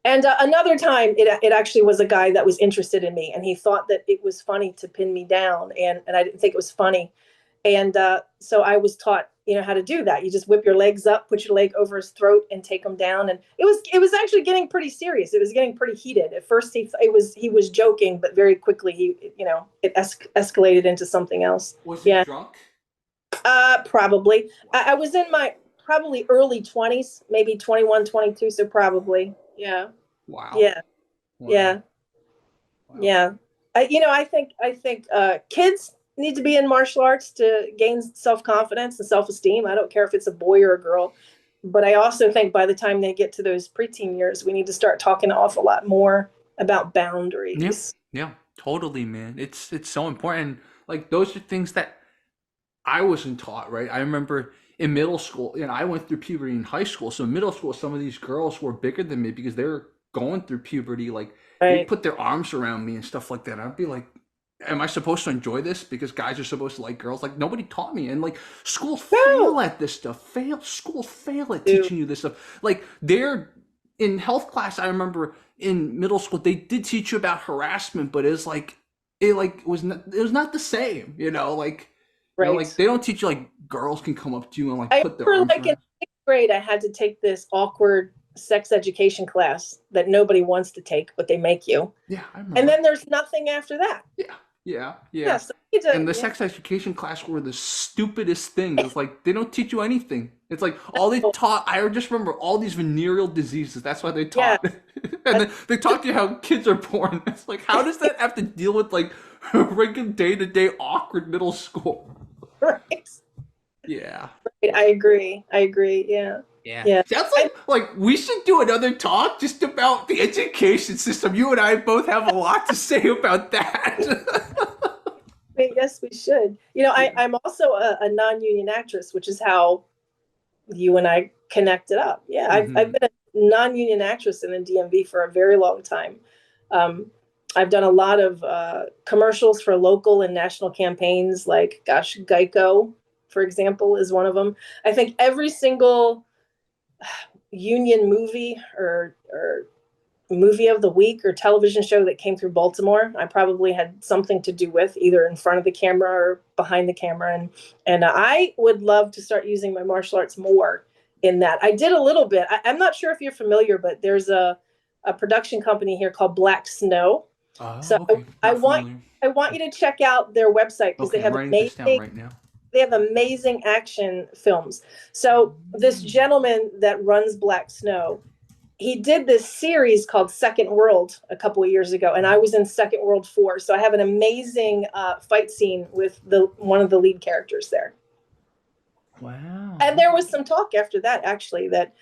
And another time, it actually was a guy that was interested in me, and he thought that it was funny to pin me down, and I didn't think it was funny. And so I was taught, how to do that. You just whip your legs up, put your leg over his throat, and take him down. And it was actually getting pretty serious. It was getting pretty heated. At first, he was joking, but very quickly it escalated into something else. Was he Yeah, drunk? probably. Wow. I was in my probably early 20s, maybe 21, 22. So probably, yeah, Wow. yeah, Wow. yeah. Wow. Yeah. I think kids need to be in martial arts to gain self-confidence and self-esteem. I don't care if it's a boy or a girl. But I also think by the time they get to those preteen years, we need to start talking an awful lot more about Yeah. boundaries. Yeah. Totally, man. It's so important. Like, those are things that I wasn't taught, right? I remember in middle school, and I went through puberty in high school. So in middle school, some of these girls were bigger than me because they were going through puberty. Like they'd Right. put their arms around me and stuff like that. I'd be like, am I supposed to enjoy this because guys are supposed to like girls? Like nobody taught me. And like schools No. fail at this stuff. Schools fail at Dude. teaching you this stuff. Like they're in health class, I remember in middle school they did teach you about harassment, but it's like it was not the same, like Right. they don't teach you like girls can come up to you and like I put their remember arms like in around. sixth grade, I had to take this awkward sex education class that nobody wants to take, but they make you. Yeah, I And remember. then there's nothing after that. Yeah, yeah, Yeah. yeah. So you need to, And the yeah. sex education class were the stupidest things. It's like they don't teach you anything. It's like all they taught. I just remember all these venereal diseases. That's what they Yeah. taught, and then they taught you how kids are born. It's like how does that have to deal with like regular day to day awkward middle school? Right. Yeah. I agree. I agree. Yeah. Yeah. Yeah. Sounds I like we should do another talk just about the education system. You and I both have a lot to say about that. think, yes, we should. Yeah. I'm also a non-union actress, which is how you and I connected up. Yeah, I've Hmm. been a non-union actress in the DMV for a very long time. Um, I've done a lot of commercials for local and national campaigns, like, gosh, Geico, for example, is one of them. I think every single union movie or movie of the week or television show that came through Baltimore, I probably had something to do with, either in front of the camera or behind the camera. And I would love to start using my martial arts more in that. I did a little bit. I'm not sure if you're familiar, but there's a production company here called Black Snow. So Oh, okay. I Not want familiar. I want you to check out their website because Okay, I'm writing this down right now. they have amazing action films. So this gentleman that runs Black Snow, he did this series called Second World a couple of years ago, and I was in Second World 4. So I have an amazing fight scene with the one of the lead characters there. Wow. And there was some talk after that, actually, that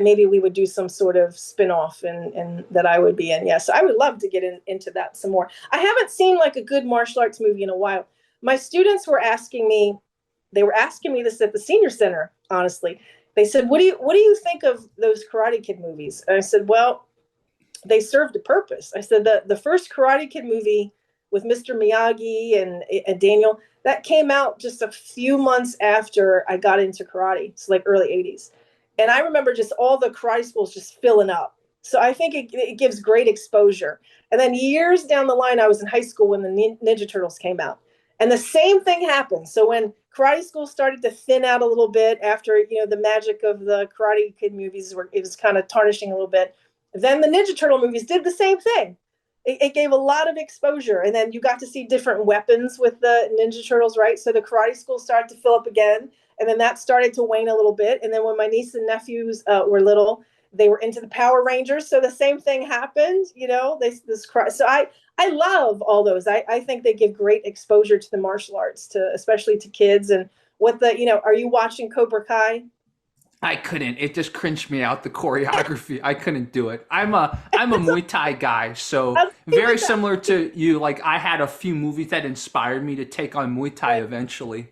maybe we would do some sort of spin-off and that I would be in. Yes, yeah, so I would love to get into that some more. I haven't seen like a good martial arts movie in a while. My students were asking me, they were asking me this at the senior center, honestly. They said, what do you think of those Karate Kid movies? And I said, well, they served a purpose. I said the first Karate Kid movie with Mr. Miyagi and Daniel, that came out just a few months after I got into karate. It's like early 80s. And I remember just all the karate schools just filling up. So I think it gives great exposure. And then years down the line, I was in high school when the Ninja Turtles came out. And the same thing happened. So when karate school started to thin out a little bit after, the magic of the Karate Kid movies, were it was kind of tarnishing a little bit, then the Ninja Turtle movies did the same thing. It gave a lot of exposure. And then you got to see different weapons with the Ninja Turtles, right? So the karate school started to fill up again. And then that started to wane a little bit. And then when my niece and nephews were little, they were into the Power Rangers. So the same thing happened, so I love all those. I think they give great exposure to the martial arts, to especially to kids. And are you watching Cobra Kai? I couldn't. It just cringed me out. The choreography. I couldn't do it. I'm a Muay Thai guy, so very similar to you. Like I had a few movies that inspired me to take on Muay Thai Right. eventually.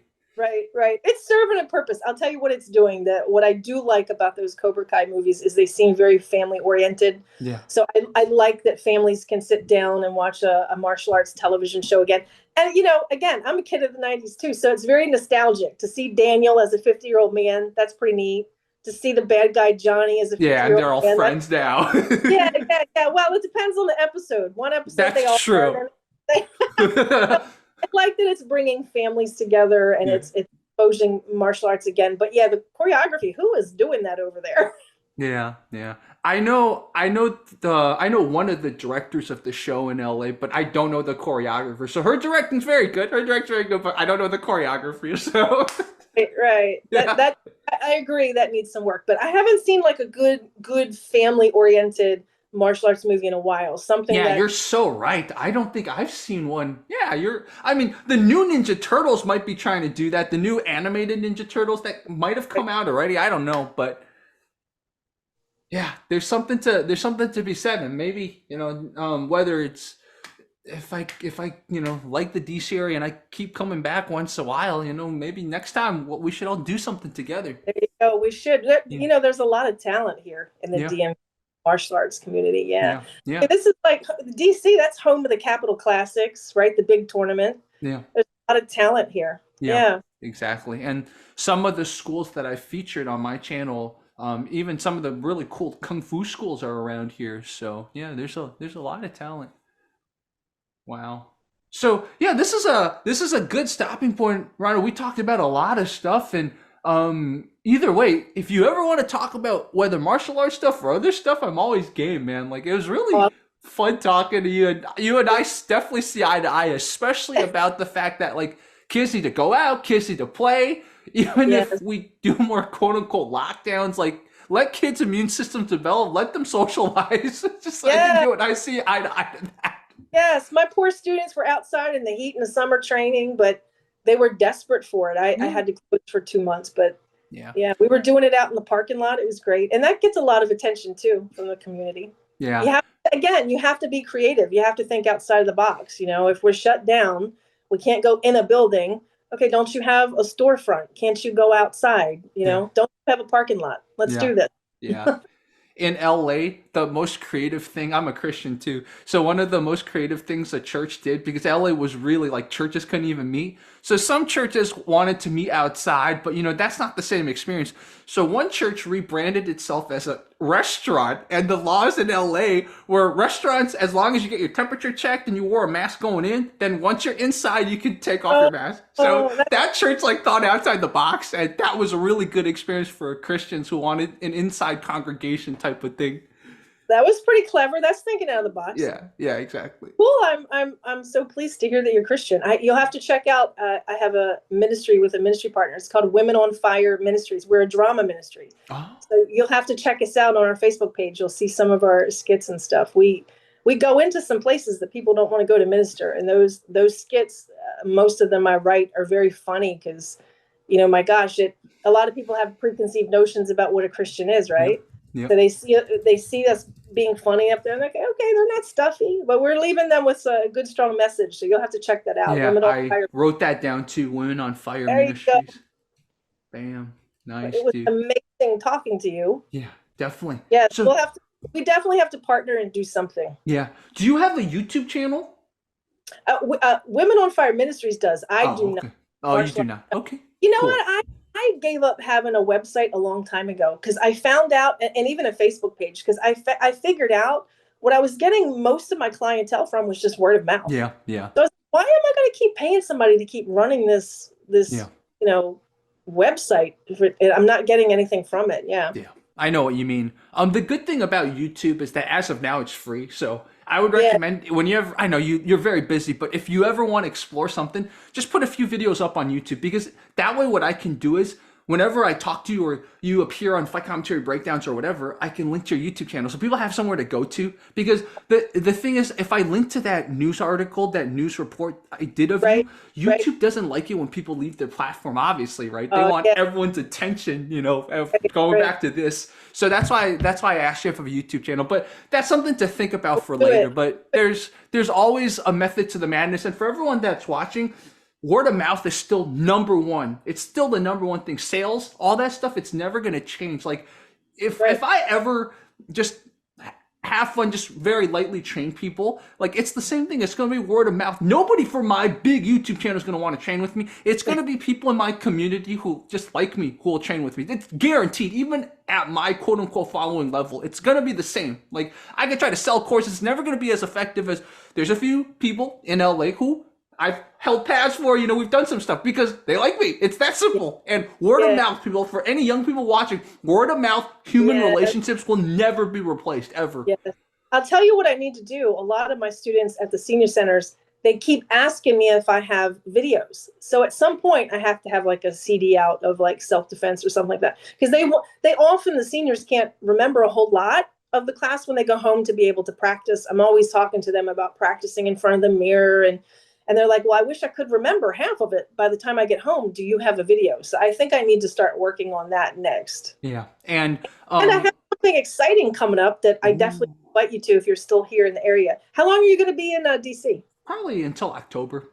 Right. It's serving a purpose. I'll tell you what it's doing. That what I do like about those Cobra Kai movies is they seem very family oriented. Yeah. So I like that families can sit down and watch a martial arts television show again. And again, I'm a kid of the '90s too, so it's very nostalgic to see Daniel as a 50-year-old man. That's pretty neat. To see the bad guy Johnny as a Yeah, and 50-year-old they're all man. friends now. Yeah. Well, it depends on the episode. One episode they That's all true. are. I like that it's bringing families together and Yeah. it's exposing martial arts again. But yeah, the choreography, who is doing that over there? Yeah, yeah. I know one of the directors of the show in LA, but I don't know the choreographer. So her directing's very good. Her directing's very good, but I don't know the choreography. So Right. yeah. That I agree that needs some work. But I haven't seen like a good family oriented martial arts movie in a while. Something Yeah, that you're so right. I don't think I've seen one. Yeah, I mean, the new Ninja Turtles might be trying to do that. The new animated Ninja Turtles that might have come out already. I don't know, but yeah, there's something to be said, and maybe whether it's if I like the DC area and I keep coming back once in a while, maybe next time we should all do something together. There you go. We should. Yeah, There's a lot of talent here in the yeah, DM martial arts community. Yeah. yeah, yeah, And this is like DC, that's home of the Capital Classics, right? The big tournament. yeah, There's a lot of talent here. yeah, Yeah. exactly. And some of the schools that I featured on my channel, even some of the really cool kung fu schools are around here. So yeah, there's a lot of talent. Wow. So yeah, this is a good stopping point, Ronald. We talked about a lot of stuff, and either way, if you ever want to talk about whether martial arts stuff or other stuff, I'm always game, man. Like it was really Well, fun talking to you, and I definitely see eye to eye, especially about the fact that like kids need to go out, kids need to play, even if yes. we do more quote unquote lockdowns, like. Let kids' immune systems develop. Let them socialize. Just I think Yeah. you and I see eye to eye to that. Yes. My poor students were outside in the heat in the summer training, but they were desperate for it. I Yeah. had to close for 2 months, but Yeah. yeah, we were doing it out in the parking lot. It was great. And that gets a lot of attention too from the community. Yeah. You have again, you have to be creative. You have to think outside of the box. If we're shut down, we can't go in a building. Okay, don't you have a storefront? Can't you go outside? Yeah. Don't you have a parking lot? Let's Yeah. do this. Yeah. In LA, the most creative thing, I'm a Christian too. So one of the most creative things the church did, because LA was really like churches couldn't even meet. So some churches wanted to meet outside, but that's not the same experience. So one church rebranded itself as a restaurant, and the laws in LA were restaurants, as long as you get your temperature checked and you wore a mask going in, then once you're inside, you can take off Oh, your mask. So oh, that, that church like thought outside the box, and that was a really good experience for Christians who wanted an inside congregation type of thing. that was pretty clever. That's thinking out of the box. Yeah, yeah, exactly. Cool. I'm so pleased to hear that you're Christian. You'll have to check out. I have a ministry with a ministry partner. It's called Women on Fire Ministries. We're a drama ministry, Oh, so you'll have to check us out on our Facebook page. You'll see some of our skits and stuff. We go into some places that people don't want to go to minister, and those skits, most of them I write are very funny because, my gosh, a lot of people have preconceived notions about what a Christian is, yep, right? yep, So they see us being funny up there, and they're like, okay, they're not stuffy, but we're leaving them with a good, strong message. So you'll have to check that out. yeah. Women on I Fire. wrote that down too. Women on Fire There you go. Ministries. Bam, nice, It was dude. amazing talking to you. Yeah, definitely. Yes, So, we definitely have to partner and do something. yeah. Do you have a YouTube channel? Women on Fire Ministries does. I Oh, do not. okay. Oh, you do not. Okay, You know cool. what? I gave up having a website a long time ago because I found out, and even a Facebook page, because I figured out what I was getting most of my clientele from was just word of mouth. Yeah, yeah, So I was, why am I going to keep paying somebody to keep running this yeah, website? I'm not getting anything from it. Yeah. yeah. I know what you mean. The good thing about YouTube is that as of now it's free. So I would Yeah. recommend when you ever, I know you're very busy, but if you ever want to explore something, just put a few videos up on YouTube, because that way what I can do is whenever I talk to you or you appear on fight commentary breakdowns or whatever, I can link to your YouTube channel so people have somewhere to go to. Because the thing is, if I link to that news article, that news report I did of Right. you, Right. YouTube doesn't like it when people leave their platform, obviously, right? They Oh, want yeah. everyone's attention, of Right. going Right. back to this. So that's why I asked you if you have a YouTube channel. But that's something to think about for Do later. it. But there's always a method to the madness. And for everyone that's watching, word of mouth is still number one. It's still the number one thing. Sales, all that stuff, it's never gonna change. Like if Right. if I ever just have fun, just very lightly train people, like it's the same thing. It's gonna be word of mouth. Nobody from my big YouTube channel is gonna want to train with me. It's gonna be people in my community who just like me who will train with me. It's guaranteed. Even at my quote unquote following level, it's gonna be the same. Like I could try to sell courses, it's never gonna be as effective as there's a few people in LA who I've held pads for, we've done some stuff because they like me. It's that simple. And word of Yeah. mouth, people, for any young people watching, word of mouth, human Yeah. relationships will never be replaced, ever. Yeah. I'll tell you what I need to do. A lot of my students at the senior centers, they keep asking me if I have videos. So at some point I have to have like a CD out of like self-defense or something like that. Because they often, the seniors can't remember a whole lot of the class when they go home to be able to practice. I'm always talking to them about practicing in front of the mirror, and they're like, well, I wish I could remember half of it by the time I get home. Do you have a video? So I think I need to start working on that next. Yeah. And And I have something exciting coming up that I definitely invite you to if you're still here in the area. How long are you going to be in DC? Probably until October.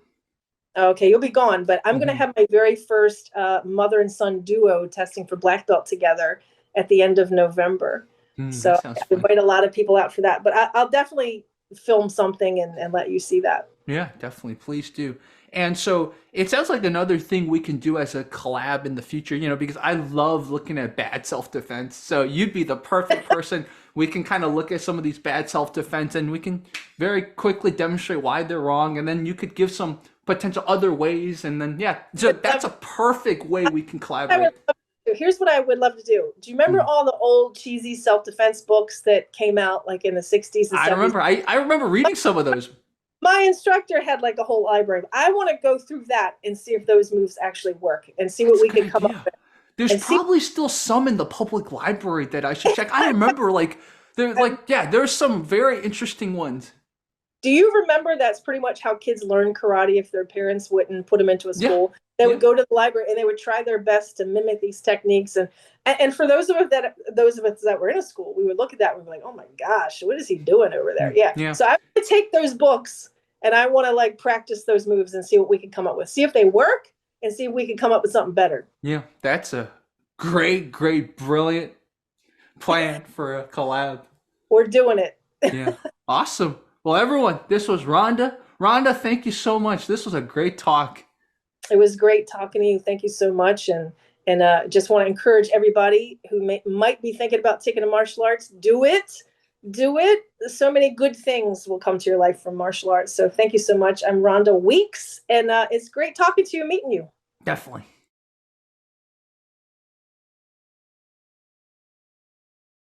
Okay, you'll be gone, but I'm going to Hmm. have my very first mother and son duo testing for black belt together at the end of November. That So sounds I fun. invite a lot of people out for that, but I'll definitely film something and let you see that. Yeah, definitely. Please do. And so it sounds like another thing we can do as a collab in the future, because I love looking at bad self defense. So you'd be the perfect person. We can kind of look at some of these bad self defense and we can very quickly demonstrate why they're wrong. And then you could give some potential other ways. And then, yeah, so that's a perfect way we can I would collaborate. love to do. Here's what I would love to do. Do you remember Hmm. all the old cheesy self-defense books that came out like in the 60s and I 70s? remember, I remember reading some of those. My instructor had like a whole library. I want to go through that and see if those moves actually work and see what That's a we good could come up idea. with There's and see. probably still some in the public library that I should check. I remember yeah, there's some very interesting ones. Do you remember that's pretty much how kids learn karate if their parents wouldn't put them into a Yeah, school? They yeah, would go to the library and they would try their best to mimic these techniques. And for those of us that were in a school, we would look at that and we'd be like, oh my gosh, what is he doing over there? Yeah. yeah, So I would take those books and I want to like practice those moves and see what we can come up with. See if they work and see if we can come up with something better. yeah. That's a great, great, brilliant plan for a collab. We're doing it. Yeah, awesome. Well, everyone, this was Rhonda. Rhonda, thank you so much. This was a great talk. It was great talking to you. Thank you so much. And just want to encourage everybody who might be thinking about taking a martial arts, do it. Do it. So many good things will come to your life from martial arts. So thank you so much. I'm Rhonda Weeks, and it's great talking to you and meeting you. Definitely.